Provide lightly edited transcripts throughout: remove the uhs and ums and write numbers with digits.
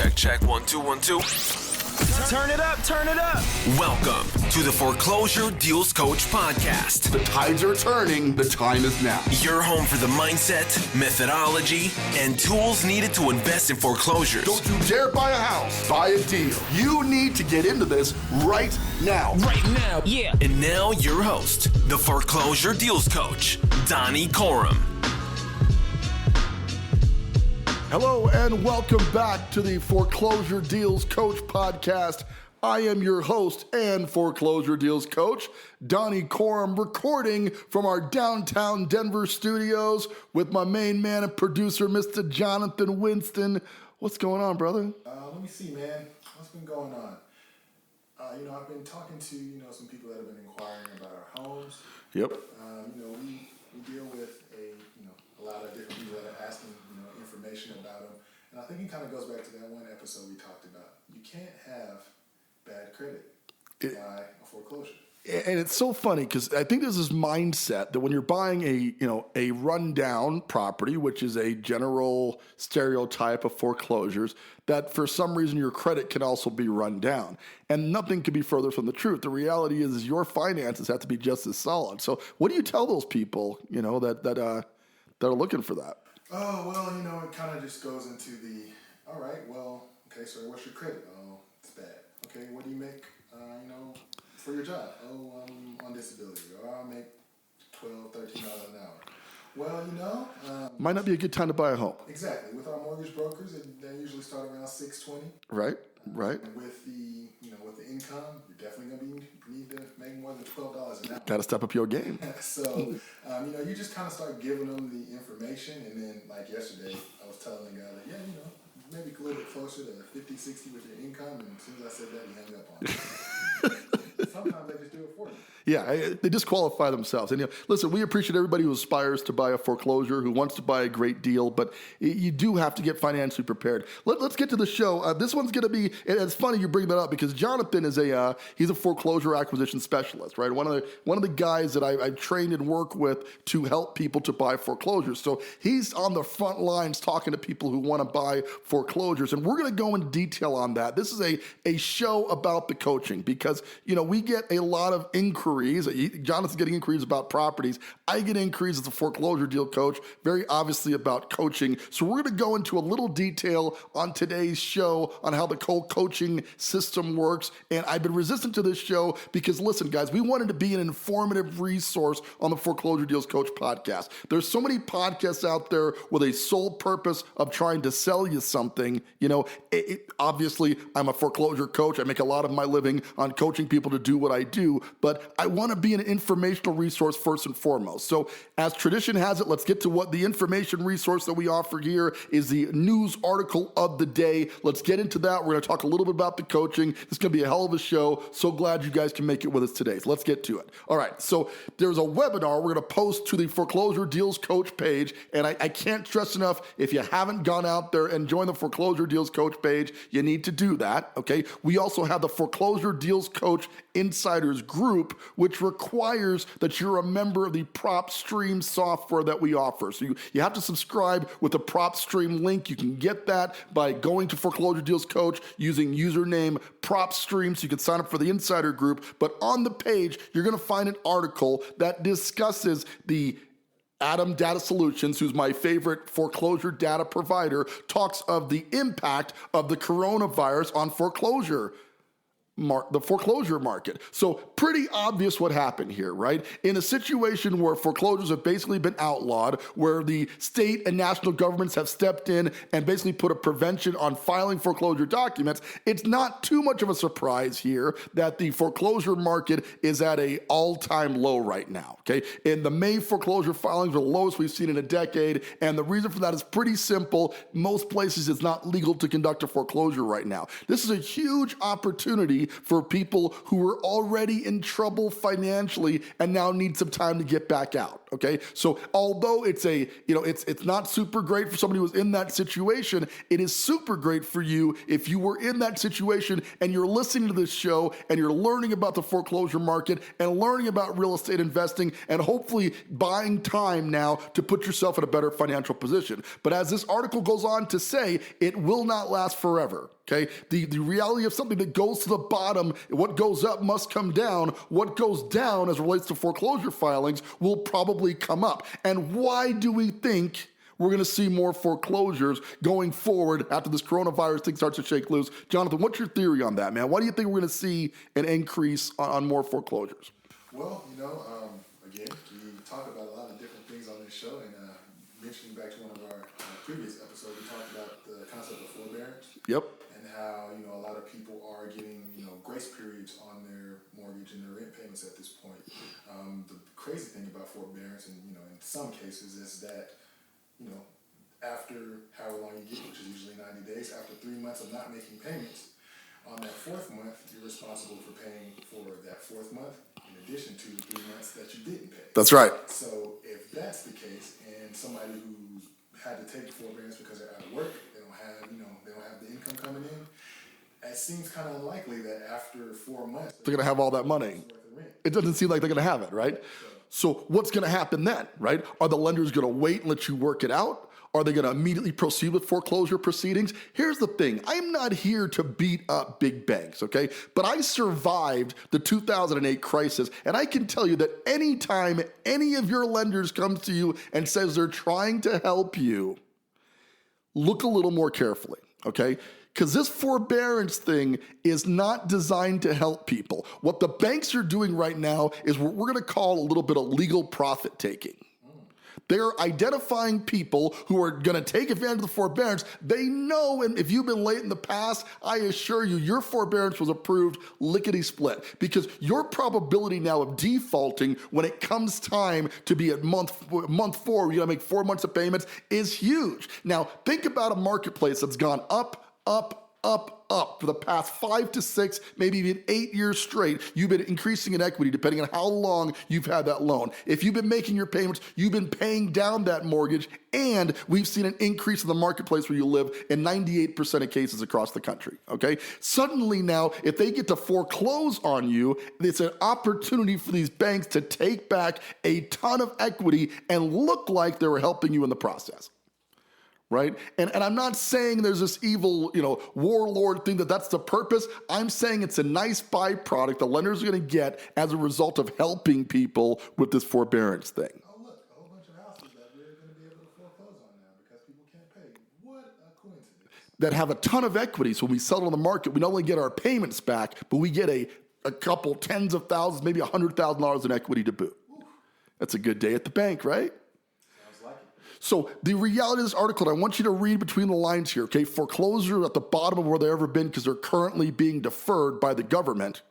Check, 1, 2, 1, 2. Turn it up, turn it up. Welcome to the Foreclosure Deals Coach podcast. The tides are turning, the time is now. Your home for the mindset, methodology, and tools needed to invest in foreclosures. Don't you dare buy a house, buy a deal. You need to get into this right now. Right now, yeah. And now your host, the Foreclosure Deals Coach, Donny Corum. Hello and welcome back to the Foreclosure Deals Coach podcast. I am your host and Foreclosure Deals Coach, Donny Corum, recording from our downtown Denver studios with my main man and producer, Mr. Jonathan Winston. What's going on, brother? Let me see, man. What's been going on? I've been talking to, some people that have been inquiring about our homes. Yep. We deal with a lot of different people that are asking, information about them. And I think it kind of goes back to that one episode we talked about. You can't have bad credit to buy a foreclosure. And it's so funny because I think there's this mindset that when you're buying a rundown property, which is a general stereotype of foreclosures, that for some reason your credit can also be run down. And nothing could be further from the truth. The reality is your finances have to be just as solid. So what do you tell those people, that are looking for that? Oh, well, it kind of just goes into all right, well, okay, so what's your credit? Oh, it's bad. Okay, what do you make, for your job? Oh, I'm on disability, or I make $12, $13 an hour. Well, might not be a good time to buy a home. Exactly. With our mortgage brokers, they usually start around $620. Right. And with the income, you're definitely going to need to make more than $12 an hour. Got to step up your game. So, you just kind of start giving them the information, and then, like yesterday, I was telling the guy that, maybe a little bit closer to 50, 60 with your income, and as soon as I said that, he hung up on me. Sometimes they just do it for you. Yeah, they disqualify themselves. And listen, we appreciate everybody who aspires to buy a foreclosure, who wants to buy a great deal, but you do have to get financially prepared. Let's get to the show. This one's going to be, and it's funny you bring that up because Jonathan is he's a foreclosure acquisition specialist, right? One of the guys that I trained and work with to help people to buy foreclosures. So he's on the front lines talking to people who want to buy foreclosures, and we're going to go into detail on that. This is a show about the coaching because, we get a lot of inquiries. Jonathan's getting inquiries about properties. I get inquiries as a foreclosure deal coach, very obviously about coaching. So we're going to go into a little detail on today's show on how the coaching system works. And I've been resistant to this show because, listen, guys, we wanted to be an informative resource on the Foreclosure Deals Coach podcast. There's so many podcasts out there with a sole purpose of trying to sell you something. Obviously, I'm a foreclosure coach. I make a lot of my living on coaching people to do what I do, but I want to be an informational resource first and foremost. So as tradition has it, let's get to what the information resource that we offer here is the news article of the day. Let's get into that. We're going to talk a little bit about the coaching. It's going to be a hell of a show. So glad you guys can make it with us today. So let's get to it. All right. So there's a webinar we're going to post to the Foreclosure Deals Coach page. And I can't stress enough, if you haven't gone out there and joined the Foreclosure Deals Coach page, you need to do that. Okay. We also have the Foreclosure Deals Coach Insiders group, which requires that you're a member of the PropStream software that we offer. So you have to subscribe with the PropStream link. You can get that by going to Foreclosure Deals Coach using username PropStream, so you can sign up for the insider group. But on the page, you're going to find an article that discusses the Adam Data Solutions, who's my favorite foreclosure data provider, talks of the impact of the coronavirus on the foreclosure market. So pretty obvious what happened here, right? In a situation where foreclosures have basically been outlawed, where the state and national governments have stepped in and basically put a prevention on filing foreclosure documents, it's not too much of a surprise here that the foreclosure market is at an all-time low right now, okay? And the May foreclosure filings are the lowest we've seen in a decade, and the reason for that is pretty simple. Most places it's not legal to conduct a foreclosure right now. This is a huge opportunity for people who were already in trouble financially and now need some time to get back out. Okay, so although it's it's not super great for somebody who's in that situation, it is super great for you if you were in that situation and you're listening to this show and you're learning about the foreclosure market and learning about real estate investing and hopefully buying time now to put yourself in a better financial position. But as this article goes on to say, it will not last forever. Okay, the reality of something that goes to the bottom, what goes up must come down. What goes down as it relates to foreclosure filings will probably come up. And why do we think we're going to see more foreclosures going forward after this coronavirus thing starts to shake loose? Jonathan, what's your theory on that, man? Why do you think we're going to see an increase on more foreclosures? Well, again, we talk about a lot of different things on this show, and mentioning back to one of our previous episodes, we talked about the concept of forbearance. Yep. And how, a lot of people are getting, grace periods on their mortgage and their rent payments at this point. The crazy thing about forbearance, and, in some cases, is that, after however long you get, which is usually 90 days, after 3 months of not making payments, on that fourth month, you're responsible for paying for that fourth month, in addition to the 3 months that you didn't pay. That's right. So if that's the case, and somebody who's had to take forbearance because they're out of work, they don't have the income coming in, it seems kind of unlikely that after 4 months They're going to have all that money. It doesn't seem like they're going to have it, right? So what's going to happen then, right? Are the lenders going to wait and let you work it out? Are they going to immediately proceed with foreclosure proceedings? Here's the thing. I'm not here to beat up big banks, okay? But I survived the 2008 crisis, and I can tell you that anytime any of your lenders comes to you and says they're trying to help you, look a little more carefully, okay? Because this forbearance thing is not designed to help people. What the banks are doing right now is what we're going to call a little bit of legal profit taking. They're identifying people who are going to take advantage of the forbearance. They know, and if you've been late in the past, I assure you, your forbearance was approved lickety-split, because your probability now of defaulting when it comes time to be at month 4, you got to make 4 months of payments, is huge. Now, think about a marketplace that's gone up for the past 5 to 6, maybe even 8 years straight. You've been increasing in equity depending on how long you've had that loan. If you've been making your payments, you've been paying down that mortgage, and we've seen an increase in the marketplace where you live in 98% of cases across the country, okay? Suddenly now, if they get to foreclose on you, it's an opportunity for these banks to take back a ton of equity and look like they were helping you in the process. Right? And I'm not saying there's this evil, warlord thing that's the purpose. I'm saying it's a nice byproduct the lenders are going to get as a result of helping people with this forbearance thing. Oh, look, a whole bunch of houses that we're going to be able to foreclose on now because people can't pay. What a coincidence. That have a ton of equity. So when we settle on the market, we not only get our payments back, but we get a couple tens of thousands, maybe $100,000 in equity to boot. Ooh. That's a good day at the bank, right? So the reality of this article, and I want you to read between the lines here, okay? Foreclosure at the bottom of where they've ever been because they're currently being deferred by the government.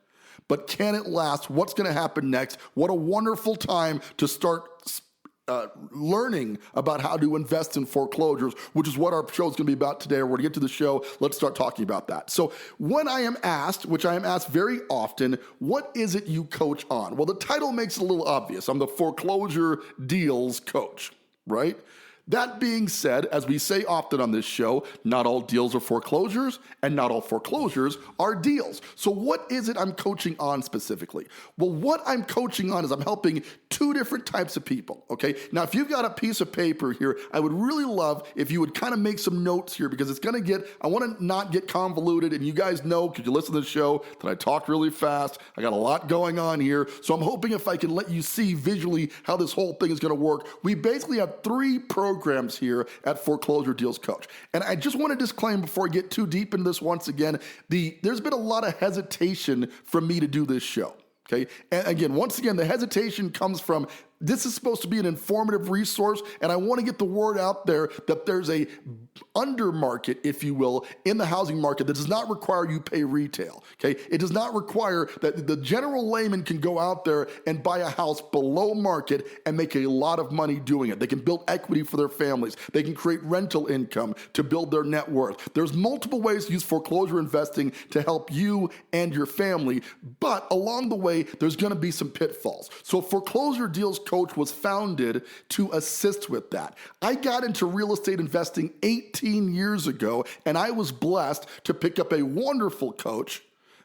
But can it last? What's going to happen next? What a wonderful time to start learning about how to invest in foreclosures, which is what our show is going to be about today. We're going to get to the show. Let's start talking about that. So when I am asked, which I am asked very often, what is it you coach on? Well, the title makes it a little obvious. I'm the Foreclosure Deals Coach, right? That being said, as we say often on this show, not all deals are foreclosures, and not all foreclosures are deals. So what is it I'm coaching on specifically? Well, what I'm coaching on is I'm helping two different types of people, okay? Now, if you've got a piece of paper here, I would really love if you would kind of make some notes here, because it's going to I want to not get convoluted, and you guys know, because you listen to the show, that I talk really fast. I got a lot going on here, so I'm hoping if I can let you see visually how this whole thing is going to work. We basically have 3 programs here at Foreclosure Deals Coach. And I just want to disclaim before I get too deep into this once again, there's been a lot of hesitation from me to do this show. Okay. And again, once again, the hesitation comes from this is supposed to be an informative resource, and I want to get the word out there that there's a undermarket, if you will, in the housing market that does not require you pay retail, okay? It does not require that the general layman can go out there and buy a house below market and make a lot of money doing it. They can build equity for their families. They can create rental income to build their net worth. There's multiple ways to use foreclosure investing to help you and your family, but along the way, there's going to be some pitfalls. So Foreclosure Deals Coach was founded to assist with that. I got into real estate investing 18 years ago, and I was blessed to pick up a wonderful coach,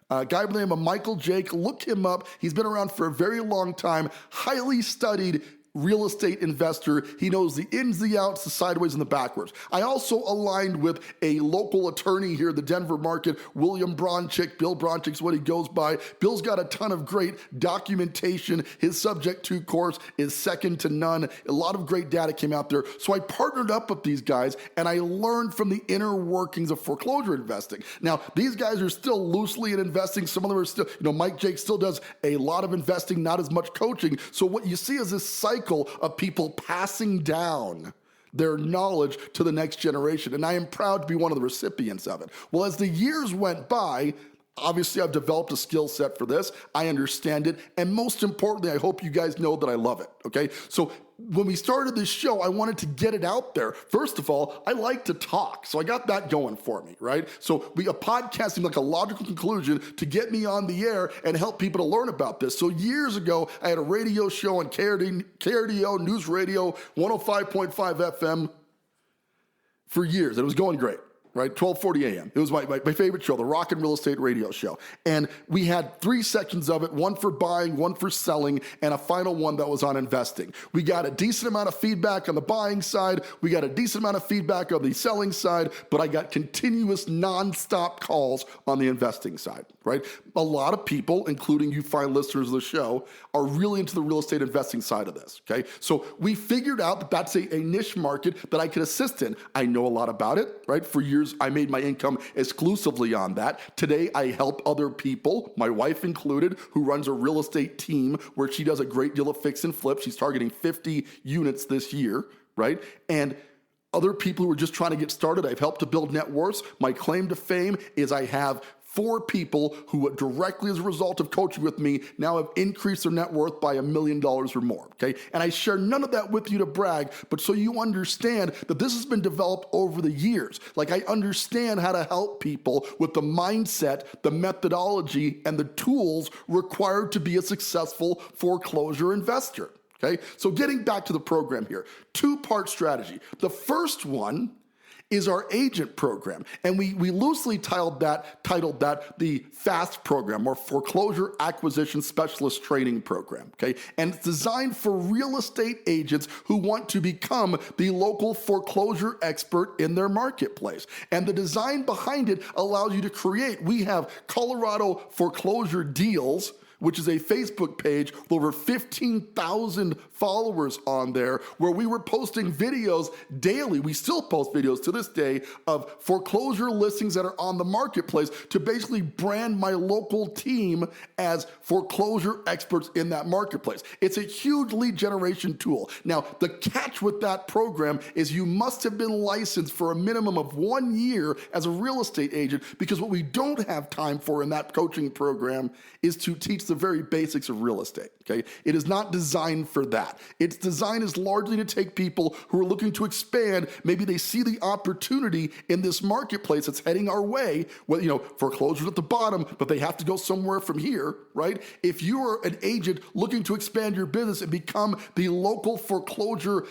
a guy by the name of Michael Jake. Look him up. He's been around for a very long time, highly studied real estate investor. He knows the ins, the outs, the sideways, and the backwards. I also aligned with a local attorney here in the Denver market, William Bronchick. Bill Bronchick's what he goes by. Bill's got a ton of great documentation. His subject to course is second to none. A lot of great data came out there. So I partnered up with these guys, and I learned from the inner workings of foreclosure investing. Now, these guys are still loosely in investing. Some of them are still, Mike Jake still does a lot of investing, not as much coaching. So what you see is this cycle of people passing down their knowledge to the next generation. And I am proud to be one of the recipients of it. Well, as the years went by, obviously I've developed a skill set for this. I understand it. And most importantly, I hope you guys know that I love it. Okay. So when we started this show, I wanted to get it out there. First of all, I like to talk. So I got that going for me, right? So a podcast seemed like a logical conclusion to get me on the air and help people to learn about this. So years ago, I had a radio show on KRDO News Radio, 105.5 FM for years. It was going great. Right, 12:40 a.m. It was my favorite show, the Rock and Real Estate Radio Show. And we had 3 sections of it, one for buying, one for selling, and a final one that was on investing. We got a decent amount of feedback on the buying side. We got a decent amount of feedback on the selling side, but I got continuous nonstop calls on the investing side, right? A lot of people, including you fine listeners of the show, are really into the real estate investing side of this, okay? So we figured out that that's a niche market that I could assist in. I know a lot about it, right? For years, I made my income exclusively on that. Today, I help other people, my wife included, who runs a real estate team where she does a great deal of fix and flip. She's targeting 50 units this year, right? And other people who are just trying to get started, I've helped to build net worths. My claim to fame is I have 4 people who directly as a result of coaching with me now have increased their net worth by $1 million or more, okay? And I share none of that with you to brag, but so you understand that this has been developed over the years. Like I understand how to help people with the mindset, the methodology, and the tools required to be a successful foreclosure investor, okay? So getting back to the program here, 2-part strategy. The first one is our agent program. And we loosely titled that the FAST program, or Foreclosure Acquisition Specialist Training Program, okay? And it's designed for real estate agents who want to become the local foreclosure expert in their marketplace. And the design behind it allows you to create. We have Colorado Foreclosure Deals, which is a Facebook page with over 15,000 followers on there, where we were posting videos daily. We still post videos to this day of foreclosure listings that are on the marketplace to basically brand my local team as foreclosure experts in that marketplace. It's a huge lead generation tool. Now, the catch with that program is you must have been licensed for a minimum of 1 year as a real estate agent, because what we don't have time for in that coaching program is to teach the very basics of real estate, okay? It is not designed for that. Its design is largely to take people who are looking to expand. Maybe they see the opportunity in this marketplace that's heading our way. Well, foreclosures at the bottom, but they have to go somewhere from here, right? If you are an agent looking to expand your business and become the local foreclosure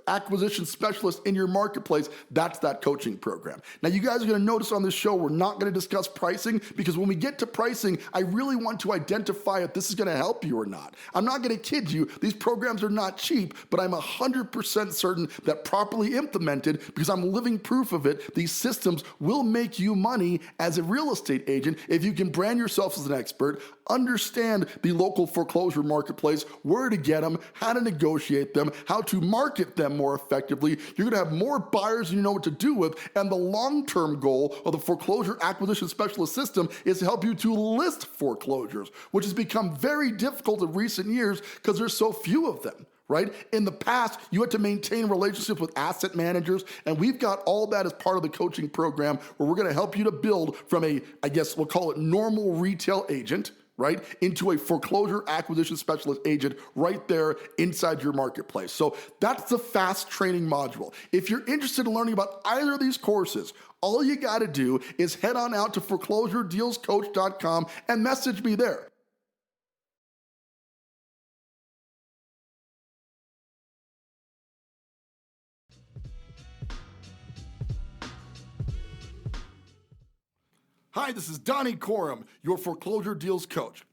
acquisition specialist in your marketplace, that's that coaching program. Now, you guys are going to notice on this show, we're not going to discuss pricing, because when we get to pricing, I really want to identify if this is going to help you or not. I'm not going to kid you. These programs are not cheap, but I'm 100% certain that properly implemented, because I'm living proof of it, these systems will make you money as a real estate agent if you can brand yourself as an expert, understand the local foreclosure marketplace, where to get them, how to negotiate them, how to market them more effectively. You're going to have more buyers than you know what to do with, and the long-term goal of the foreclosure acquisition specialist system is to help you to list foreclosures, which has become very difficult in recent years because there's so few of them. Right? In the past, you had to maintain relationships with asset managers, and we've got all that as part of the coaching program, where we're going to help you to build from a, I guess we'll call it normal retail agent, right, into a foreclosure acquisition specialist agent right there inside your marketplace. So that's the FAST training module. If you're interested in learning about either of these courses, all you got to do is head on out to foreclosuredealscoach.com and message me there. Hi, this is Donny, your Foreclosure Deals Coach.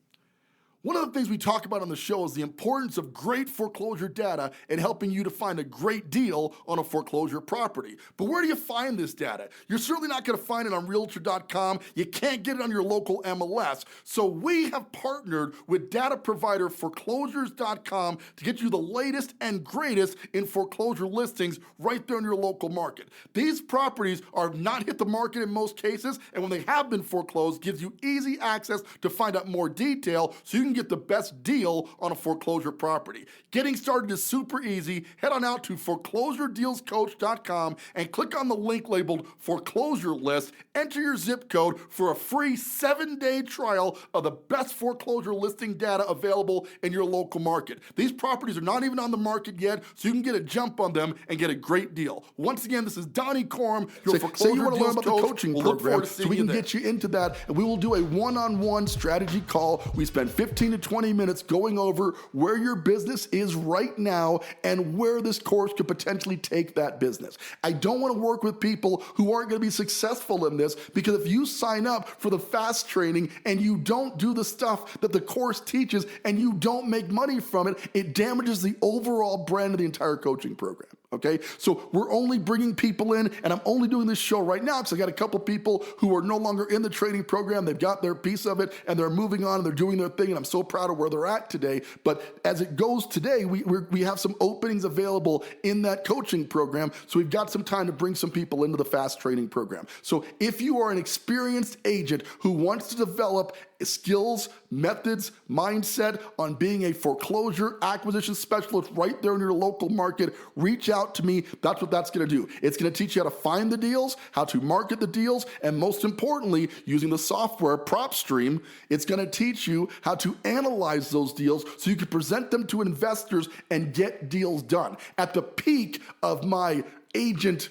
One of the things we talk about on the show is the importance of great foreclosure data in helping you to find a great deal on a foreclosure property. But where do you find this data? You're certainly not going to find it on Realtor.com. You can't get it on your local MLS. So we have partnered with data provider Foreclosures.com to get you the latest and greatest in foreclosure listings right there in your local market. These properties are not hit the market in most cases, and when they have been foreclosed, gives you easy access to find out more detail so you can get the best deal on a foreclosure property. Getting started is super easy. Head on out to foreclosuredealscoach.com and click on the link labeled Foreclosure List. Enter your zip code for a free 7-day trial of the best foreclosure listing data available in your local market. These properties are not even on the market yet, so you can get a jump on them and get a great deal. Once again, this is Donny, your Foreclosure Deals Coach. Coaching program, so we can get you into that, and we will do a one-on-one strategy call. We spend 15 to 20 minutes going over where your business is right now and where this course could potentially take that business. I don't want to work with people who aren't going to be successful in this, because if you sign up for the fast training and you don't do the stuff that the course teaches and you don't make money from it, it damages the overall brand of the entire coaching program. Okay, so we're only bringing people in, and I'm only doing this show right now because I got a couple people who are no longer in the training program. They've got their piece of it and they're moving on and they're doing their thing, and I'm so proud of where they're at today. But as it goes today, we have some openings available in that coaching program, so we've got some time to bring some people into the fast training program. So if you are an experienced agent who wants to develop skills, methods, mindset on being a foreclosure acquisition specialist right there in your local market, reach out to me. That's what that's going to do. It's going to teach you how to find the deals, how to market the deals, and most importantly, using the software PropStream, it's going to teach you how to analyze those deals so you can present them to investors and get deals done. At the peak of my agent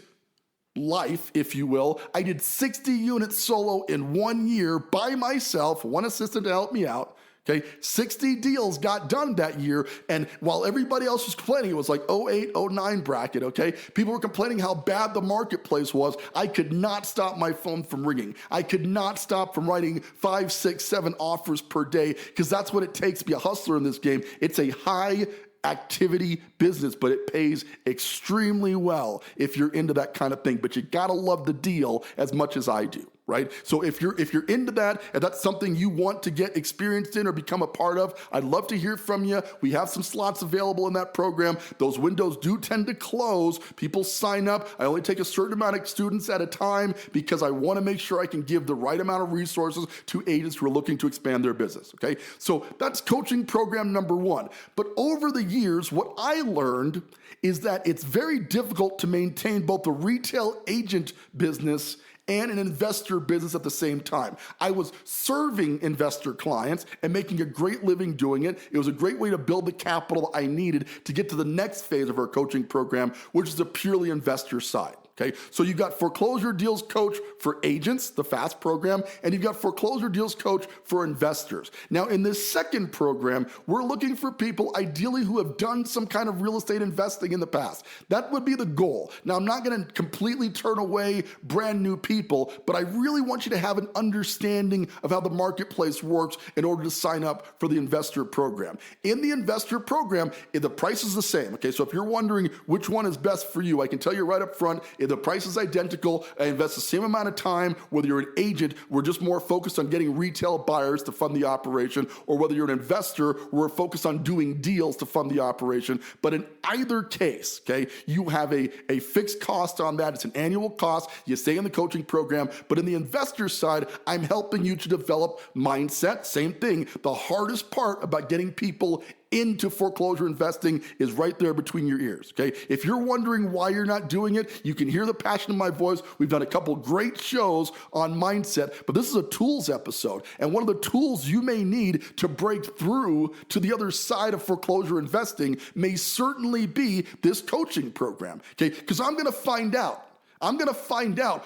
life, if you will, I did 60 units solo in 1 year by myself, one assistant to help me out. Okay, 60 deals got done that year, and while everybody else was complaining, it was like 08, 09 bracket, okay? People were complaining how bad the marketplace was. I could not stop my phone from ringing. I could not stop from writing 5, 6, 7 offers per day, because that's what it takes to be a hustler in this game. It's a high activity business, but it pays extremely well if you're into that kind of thing. But you gotta love the deal as much as I do, right? So if you're into that, and that's something you want to get experienced in or become a part of, I'd love to hear from you. We have some slots available in that program. Those windows do tend to close. People sign up. I only take a certain amount of students at a time because I want to make sure I can give the right amount of resources to agents who are looking to expand their business, okay? So that's coaching program number 1. But over the years, what I learned is that it's very difficult to maintain both the retail agent business and an investor business at the same time. I was serving investor clients and making a great living doing it. It was a great way to build the capital I needed to get to the next phase of our coaching program, which is a purely investor side. Okay, so you've got Foreclosure Deals Coach for agents, the FAST program, and you've got Foreclosure Deals Coach for investors. Now, in this second program, we're looking for people ideally who have done some kind of real estate investing in the past. That would be the goal. Now, I'm not going to completely turn away brand new people, but I really want you to have an understanding of how the marketplace works in order to sign up for the investor program. In the investor program, the price is the same. Okay, so if you're wondering which one is best for you, I can tell you right up front, the price is identical. I invest the same amount of time, whether you're an agent, we're just more focused on getting retail buyers to fund the operation, or whether you're an investor, we're focused on doing deals to fund the operation. But in either case, okay, you have a fixed cost on that. It's an annual cost. You stay in the coaching program. But in the investor side, I'm helping you to develop mindset. Same thing. The hardest part about getting people into foreclosure investing is right there between your ears, okay? If you're wondering why you're not doing it, you can hear the passion in my voice. We've done a couple great shows on mindset, but this is a tools episode. And one of the tools you may need to break through to the other side of foreclosure investing may certainly be this coaching program, okay? Because I'm gonna find out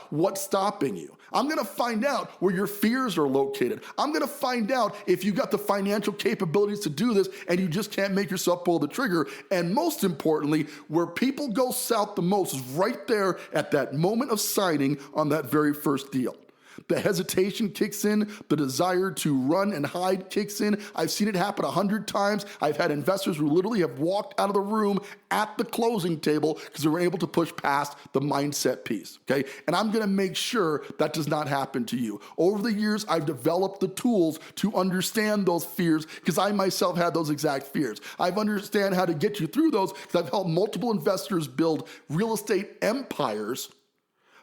what's stopping you. I'm going to find out where your fears are located. I'm going to find out if you got the financial capabilities to do this and you just can't make yourself pull the trigger. And most importantly, where people go south the most is right there at that moment of signing on that very first deal. The hesitation kicks in, the desire to run and hide kicks in. I've seen it happen 100 times. I've had investors who literally have walked out of the room at the closing table because they were able to push past the mindset piece, okay? And I'm gonna make sure that does not happen to you. Over the years, I've developed the tools to understand those fears because I myself had those exact fears. I've understand how to get you through those because I've helped multiple investors build real estate empires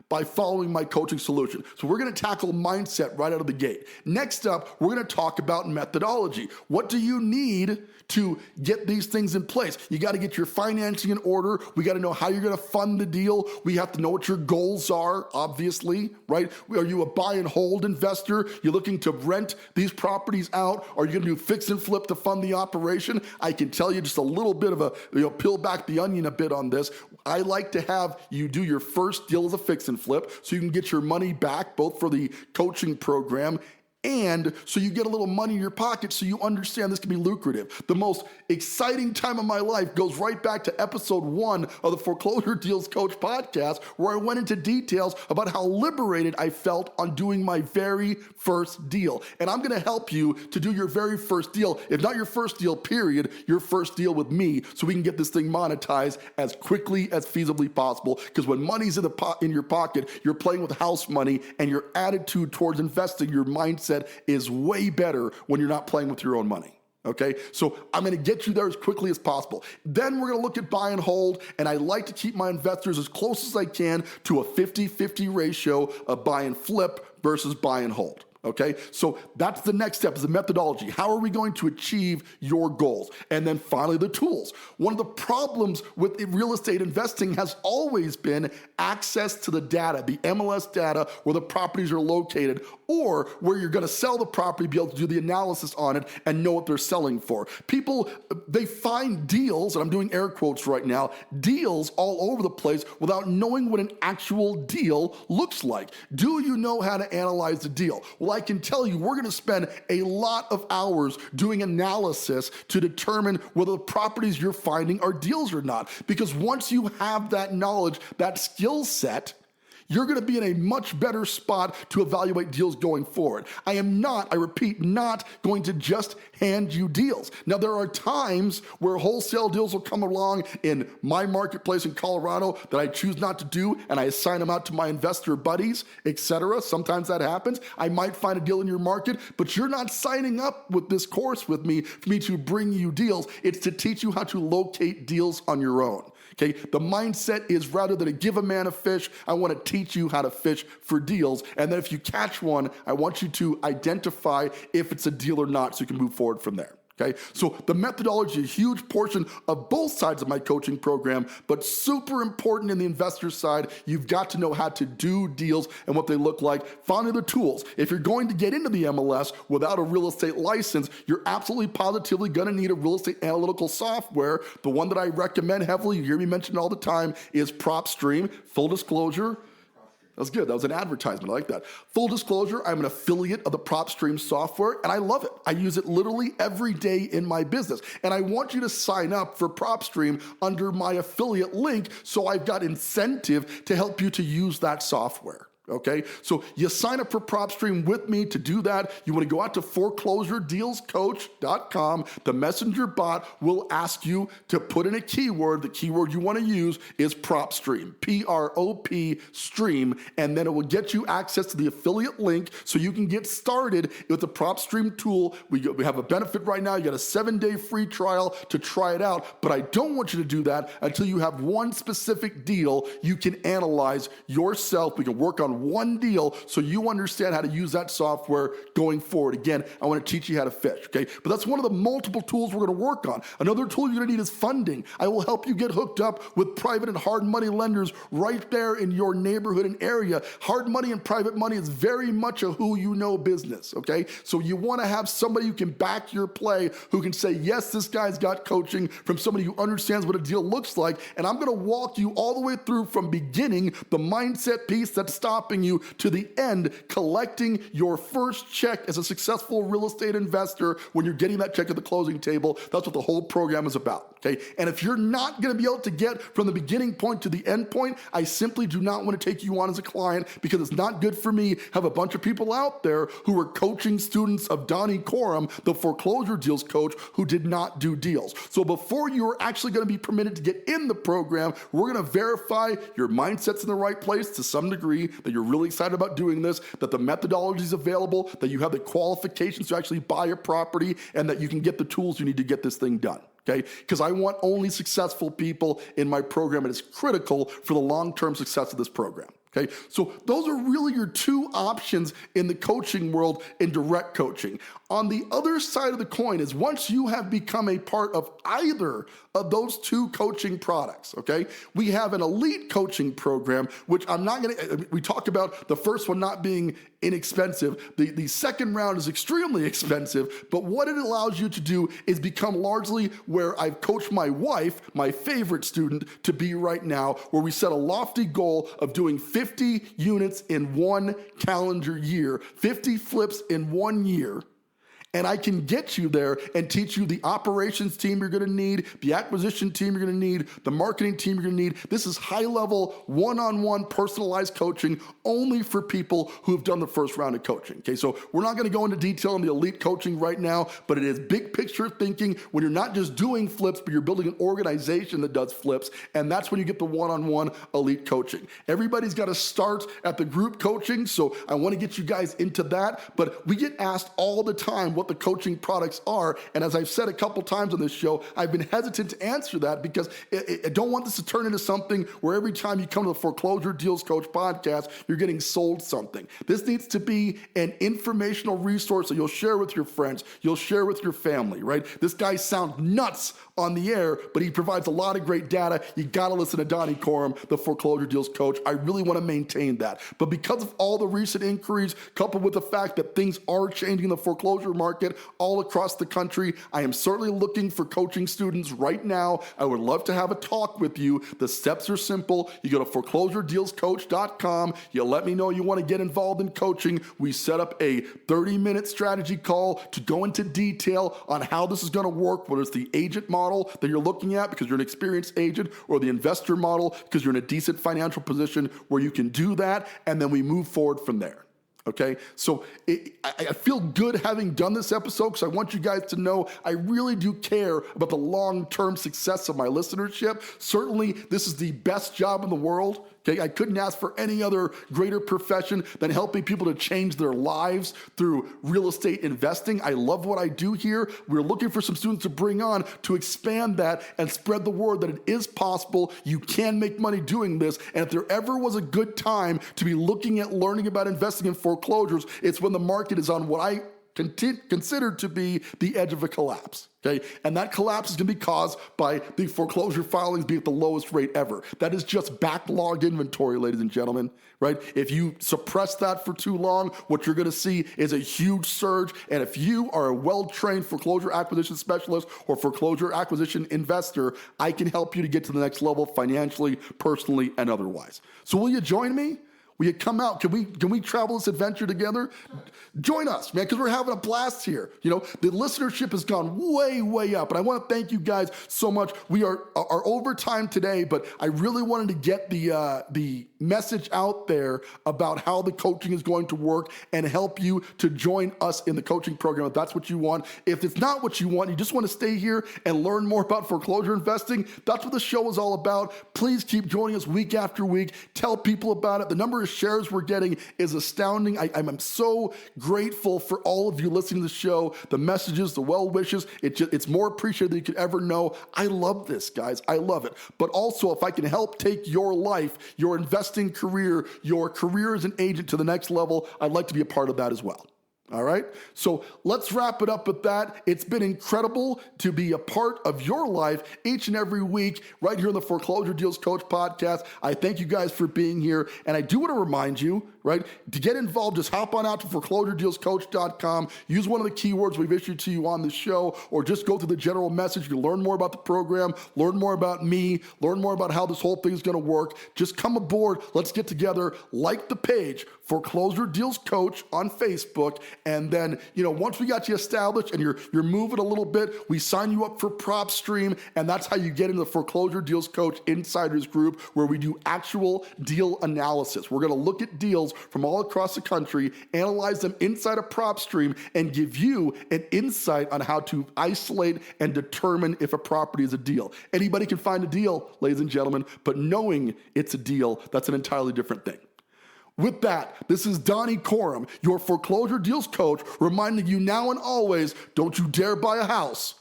by following my coaching solution. So we're gonna tackle mindset right out of the gate. Next up, we're gonna talk about methodology. What do you need to get these things in place? You gotta get your financing in order. We gotta know how you're gonna fund the deal. We have to know what your goals are, obviously, right? Are you a buy and hold investor? You're looking to rent these properties out? Are you gonna do fix and flip to fund the operation? I can tell you just a little bit of a, peel back the onion a bit on this. I like to have you do your first deal as a fix and flip so you can get your money back, both for the coaching program and so you get a little money in your pocket so you understand this can be lucrative. The most exciting time of my life goes right back to episode 1 of the Foreclosure Deals Coach podcast, where I went into details about how liberated I felt on doing my very first deal. And I'm gonna help you to do your very first deal, if not your first deal, period, your first deal with me, so we can get this thing monetized as quickly as feasibly possible. Because when money's in your pocket, you're playing with house money, and your attitude towards investing, your mindset is way better when you're not playing with your own money. Okay, so I'm gonna get you there as quickly as possible. Then we're gonna look at buy and hold, and I like to keep my investors as close as I can to a 50-50 ratio of buy and flip versus buy and hold. Okay, so that's the next step, is the methodology. How are we going to achieve your goals? And then finally, the tools. One of the problems with real estate investing has always been access to the data, the MLS data where the properties are located, or where you're gonna sell the property, be able to do the analysis on it and know what they're selling for. People, they find deals, and I'm doing air quotes right now, deals all over the place without knowing what an actual deal looks like. Do you know how to analyze the deal? Well, I can tell you, we're gonna spend a lot of hours doing analysis to determine whether the properties you're finding are deals or not. Because once you have that knowledge, that skill set, you're gonna be in a much better spot to evaluate deals going forward. I am not, I repeat, not going to just hand you deals. Now, there are times where wholesale deals will come along in my marketplace in Colorado that I choose not to do, and I assign them out to my investor buddies, etc. Sometimes that happens. I might find a deal in your market, but you're not signing up with this course with me for me to bring you deals. It's to teach you how to locate deals on your own. Okay, the mindset is, rather than to give a man a fish, I want to teach you how to fish for deals. And then if you catch one, I want you to identify if it's a deal or not so you can move forward from there. Okay, so the methodology is a huge portion of both sides of my coaching program, but super important in the investor side. You've got to know how to do deals and what they look like. Finally, the tools. If you're going to get into the MLS without a real estate license, you're absolutely positively going to need a real estate analytical software. The one that I recommend heavily, you hear me mention all the time, is PropStream. Full disclosure. That's good. That was an advertisement. I like that. Full disclosure, I'm an affiliate of the PropStream software, and I love it. I use it literally every day in my business. And I want you to sign up for PropStream under my affiliate link, so I've got incentive to help you to use that software. Okay, so you sign up for PropStream with me. To do that, you want to go out to foreclosuredealscoach.com. The messenger bot will ask you to put in a keyword. The keyword you want to use is PropStream, P-R-O-P stream, and then it will get you access to the affiliate link so you can get started with the PropStream tool. We have a benefit right now. You got a 7-day free trial to try it out, but I don't want you to do that until you have one specific deal you can analyze yourself. We can work on one deal so you understand how to use that software going forward. Again, I want to teach you how to fish, okay? But that's one of the multiple tools we're going to work on. Another tool you're going to need is funding. I will help you get hooked up with private and hard money lenders right there in your neighborhood and area. Hard money and private money is very much a who you know business, okay? So you want to have somebody who can back your play, who can say, yes, this guy's got coaching from somebody who understands what a deal looks like, and I'm going to walk you all the way through from beginning, the mindset piece that's stopping you, to the end, collecting your first check as a successful real estate investor when you're getting that check at the closing table. That's what the whole program is about. Okay, and if you're not going to be able to get from the beginning point to the end point, I simply do not want to take you on as a client because it's not good for me. Have a bunch of people out there who are coaching students of Donny Coram, the Foreclosure Deals Coach, who did not do deals. So before you're actually going to be permitted to get in the program, we're going to verify your mindset's in the right place to some degree, that you're really excited about doing this, that the methodology is available, that you have the qualifications to actually buy a property, and that you can get the tools you need to get this thing done. Okay, because I want only successful people in my program, and it's critical for the long-term success of this program. Okay, so those are really your two options in the coaching world in direct coaching. On the other side of the coin is once you have become a part of either of those two coaching products, okay, we have an elite coaching program, which I'm not going to, we talked about the first one not being inexpensive. The second round is extremely expensive, but what it allows you to do is become largely where I've coached my wife, my favorite student, to be right now, where we set a lofty goal of doing 50 units in one calendar year, 50 flips in 1 year. And I can get you there and teach you the operations team you're going to need, the acquisition team you're going to need, the marketing team you're going to need. This is high-level, one-on-one personalized coaching only for people who have done the first round of coaching. Okay, so we're not going to go into detail on the elite coaching right now, but it is big picture thinking when you're not just doing flips, but you're building an organization that does flips, and that's when you get the one-on-one elite coaching. Everybody's got to start at the group coaching, so I want to get you guys into that, but we get asked all the time what the coaching products are. And as I've said a couple times on this show, I've been hesitant to answer that because I don't want this to turn into something where every time you come to the Foreclosure Deals Coach podcast, you're getting sold something. This needs to be an informational resource that you'll share with your friends, you'll share with your family, right? This guy sounds nuts on the air, but he provides a lot of great data. You got to listen to Donny Coram, the Foreclosure Deals Coach. I really want to maintain that. But because of all the recent inquiries, coupled with the fact that things are changing in the foreclosure market all across the country, I am certainly looking for coaching students right now. I would love to have a talk with you. The steps are simple. You go to foreclosuredealscoach.com. You let me know you want to get involved in coaching. We set up a 30-minute strategy call to go into detail on how this is going to work, whether it's the agent model that you're looking at because you're an experienced agent, or the investor model because you're in a decent financial position where you can do that, and then we move forward from there. Okay, so I feel good having done this episode because I want you guys to know I really do care about the long-term success of my listenership. Certainly, this is the best job in the world. Okay, I couldn't ask for any other greater profession than helping people to change their lives through real estate investing. I love what I do here. We're looking for some students to bring on to expand that and spread the word that it is possible. You can make money doing this. And if there ever was a good time to be looking at learning about investing in foreclosures, it's when the market is on what I considered to be the edge of a collapse. Okay, and that collapse is going to be caused by the foreclosure filings being at the lowest rate ever. That is just backlogged inventory, ladies and gentlemen, right? If you suppress that for too long, what you're going to see is a huge surge. And if you are a well-trained foreclosure acquisition specialist or foreclosure acquisition investor, I can help you to get to the next level financially, personally, and otherwise. So will you join me? Will you come out? Can we travel this adventure together? Join us, man, because we're having a blast here. You know, the listenership has gone way, way up. And I want to thank you guys so much. We are over time today, but I really wanted to get the message out there about how the coaching is going to work and help you to join us in the coaching program if that's what you want. If it's not what you want, you just want to stay here and learn more about foreclosure investing, that's what the show is all about. Please keep joining us week after week. Tell people about it. The number of shares we're getting is astounding. I'm so grateful for all of you listening to the show, the messages, the well wishes. It's more appreciated than you could ever know. I love this, guys. I love it. But also, if I can help take your life, your investing career, your career as an agent to the next level, I'd like to be a part of that as well. All right, so let's wrap it up with that. It's been incredible to be a part of your life each and every week right here on the Foreclosure Deals Coach podcast. I thank you guys for being here. And I do want to remind you, right? To get involved, just hop on out to foreclosuredealscoach.com, use one of the keywords we've issued to you on the show, or just go to the general message. You can learn more about the program, learn more about me, learn more about how this whole thing is going to work. Just come aboard. Let's get together. Like the page, Foreclosure Deals Coach on Facebook. And then, once we got you established and you're moving a little bit, we sign you up for Prop Stream, and that's how you get into the Foreclosure Deals Coach Insiders Group, where we do actual deal analysis. We're going to look at deals from all across the country, analyze them inside a Prop Stream, and give you an insight on how to isolate and determine if a property is a deal. Anybody can find a deal, ladies and gentlemen, but knowing it's a deal, that's an entirely different thing. With that, this is Donny Corum, your Foreclosure Deals Coach, reminding you now and always, don't you dare buy a house,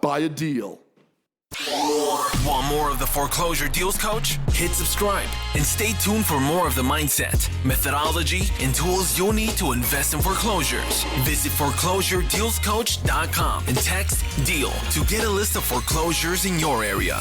buy a deal. Want more of the Foreclosure Deals Coach? Hit subscribe and stay tuned for more of the mindset, methodology, and tools you'll need to invest in foreclosures. Visit foreclosuredealscoach.com and text DEAL to get a list of foreclosures in your area.